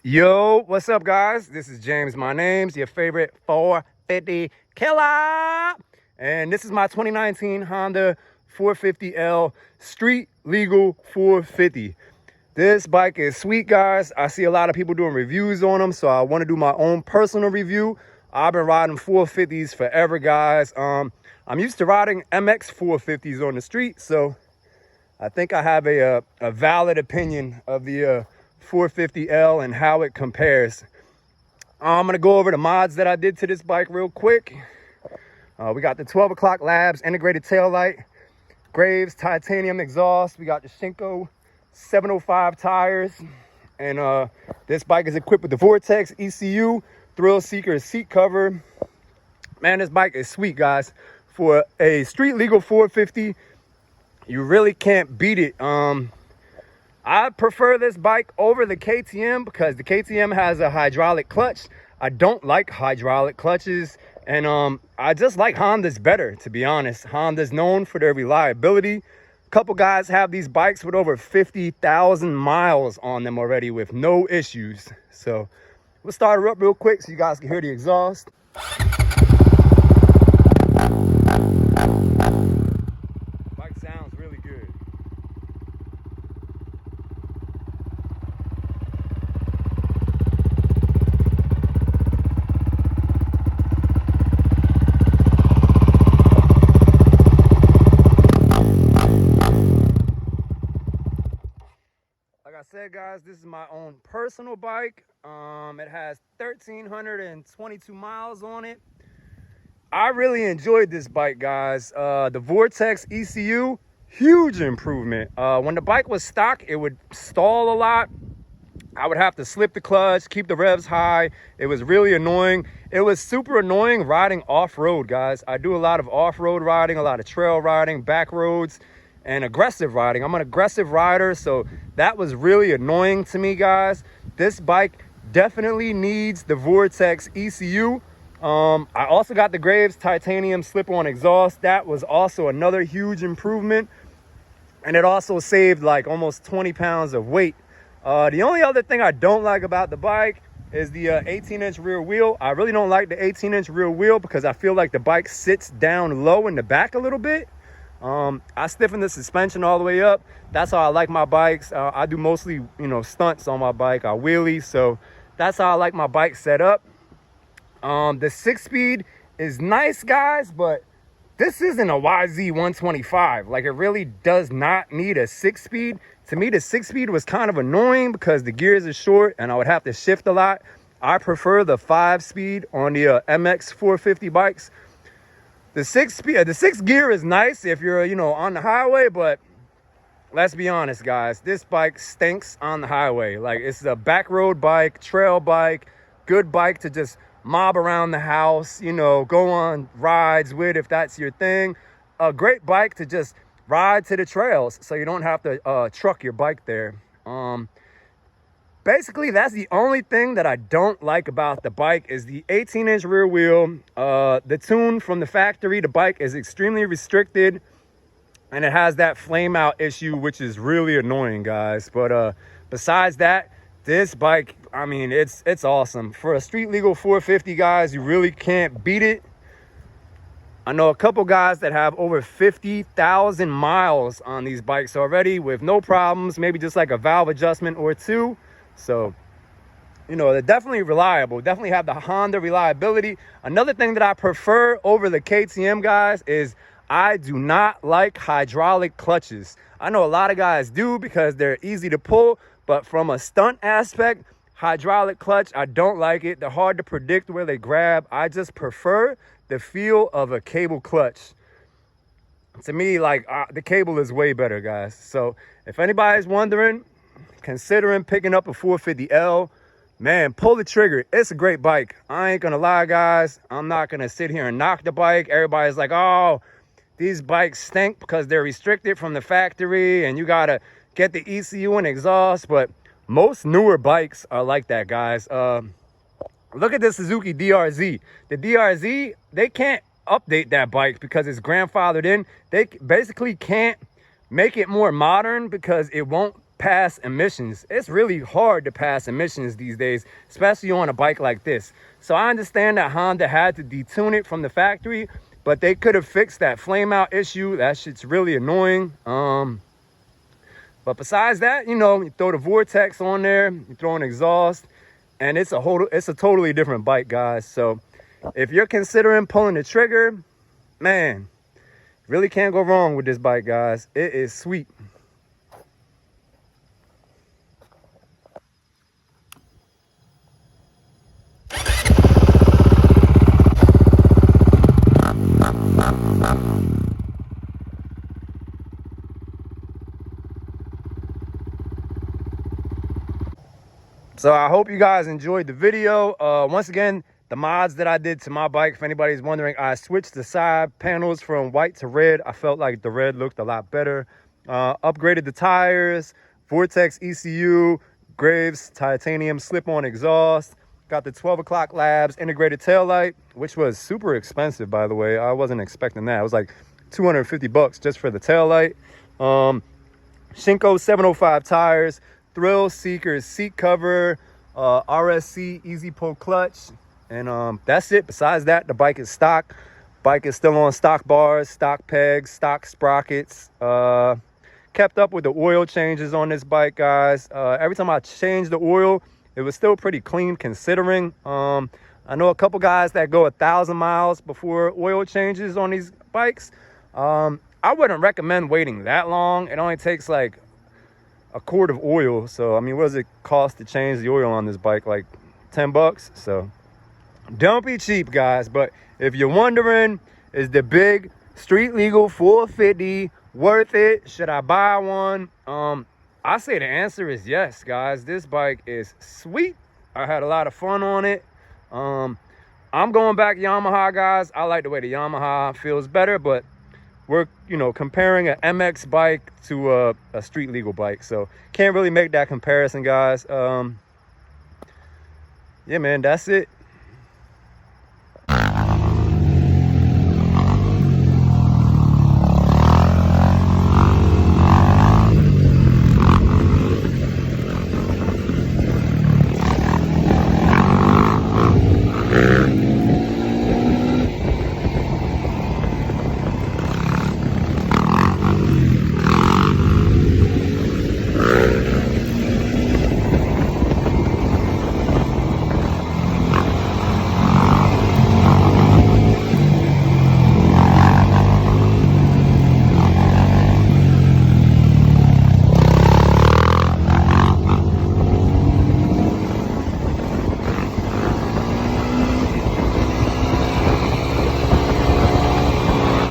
Yo, what's up, guys? This is James. My name's your favorite 450 killer. And this is my 2019 Honda 450L street legal 450. This bike is sweet, guys. I see a lot of people doing reviews on them, so I want to do my own personal review. I've been riding 450s forever, guys. I'm used to riding MX 450s on the street, so I think I have a valid opinion of the 450L and how it compares. I'm gonna go over the mods that I did to this bike real quick. We got the 12 o'clock Labs integrated tail light, Graves titanium exhaust. We got the Shinko 705 tires, and this bike is equipped with the Vortex ECU, Thrill Seeker seat cover. Man, this bike is sweet, guys. For a street legal 450, you really can't beat it. I prefer this bike over the KTM because the KTM has a hydraulic clutch. I don't like hydraulic clutches, and I just like Hondas better, to be honest. Honda's known for their reliability. A couple guys have these bikes with over 50,000 miles on them already with no issues. So we'll start her up real quick so you guys can hear the exhaust. Bike sounds really good. Like I said, guys, this is my own personal bike. It has 1,322 miles on it. I really enjoyed this bike, guys. The Vortex ECU, huge improvement. When the bike was stock, it would stall a lot. I would have to slip the clutch, keep the revs high. It was really annoying. It was super annoying riding off-road, guys. I do a lot of off-road riding, a lot of trail riding, back roads, and aggressive riding. I'm an aggressive rider, so that was really annoying to me, guys. This bike definitely needs the Vortex ECU. I also got the Graves titanium slip-on exhaust. That was also another huge improvement, and it also saved like almost 20 pounds of weight. The only other thing I don't like about the bike is the 18-inch rear wheel. I really don't like the 18-inch rear wheel because I feel like the bike sits down low in the back a little bit. I stiffen the suspension all the way up. That's how I like my bikes. I do mostly, stunts on my bike. I wheelie, so that's how I like my bike set up. The 6-speed is nice, guys, but this isn't a YZ125. Like, it really does not need a 6-speed. To me, the 6-speed was kind of annoying because the gears are short and I would have to shift a lot. I prefer the 5-speed on the MX 450 bikes. The 6 gear is nice if you're, on the highway, but let's be honest, guys, this bike stinks on the highway. Like, it's a back road bike, trail bike, good bike to just mob around the house, go on rides with if that's your thing. A great bike to just ride to the trails so you don't have to truck your bike there. Basically, that's the only thing that I don't like about the bike is the 18-inch rear wheel. The tune from the factory, the bike is extremely restricted, and it has that flame out issue, which is really annoying, guys. But besides that, this bike, I mean, it's awesome. For a street legal 450, guys, you really can't beat it. I know a couple guys that have over 50,000 miles on these bikes already with no problems, maybe just like a valve adjustment or two. So, they're definitely reliable, definitely have the Honda reliability. Another thing that I prefer over the KTM, guys, is I do not like hydraulic clutches. I know a lot of guys do because they're easy to pull, but from a stunt aspect, hydraulic clutch, I don't like it. They're hard to predict where they grab. I just prefer the feel of a cable clutch. To me, like, the cable is way better, guys. So if anybody's wondering, considering picking up a 450L, man, pull the trigger. It's a great bike. I ain't gonna lie, guys. I'm not gonna sit here and knock the bike. Everybody's like, oh, these bikes stink because they're restricted from the factory and you gotta get the ECU and exhaust. But most newer bikes are like that, guys. Look at the Suzuki DRZ. The DRZ, they can't update that bike because it's grandfathered in. They basically can't make it more modern because it won't pass emissions. It's really hard to pass emissions these days, especially on a bike like this. So I understand that Honda had to detune it from the factory, but they could have fixed that flame out issue. That shit's really annoying. But besides that, you know, you throw the Vortex on there, you throw an exhaust, and it's a totally different bike, guys. So if you're considering pulling the trigger, man, really can't go wrong with this bike, guys. It is sweet. So I hope you guys enjoyed the video. Once again, the mods that I did to my bike, if anybody's wondering, I switched the side panels from white to red. I felt like the red looked a lot better. Upgraded the tires, Vortex ECU, Graves titanium slip-on exhaust. Got the 12 o'clock labs integrated taillight, which was super expensive, by the way. I wasn't expecting that. It was like 250 bucks just for the taillight. Shinko 705 tires, Thrill Seekers seat cover, RSC easy pull clutch, and that's it. Besides that, the bike is stock. Bike is still on stock bars, stock pegs, stock sprockets. Kept up with the oil changes on this bike, guys. Every time I changed the oil, it was still pretty clean considering. I know a couple guys that go 1,000 miles before oil changes on these bikes. I wouldn't recommend waiting that long. It only takes like a quart of oil. So, I mean, what does it cost to change the oil on this bike? Like 10 bucks. So don't be cheap, guys. But if you're wondering, is the big street legal 450 worth it? Should I buy one? I say the answer is yes, guys. This bike is sweet. I had a lot of fun on it. I'm going back Yamaha, guys. I like the way the Yamaha feels better, but we're, you know, comparing an MX bike to a street legal bike, so can't really make that comparison, guys. Yeah, man, that's it.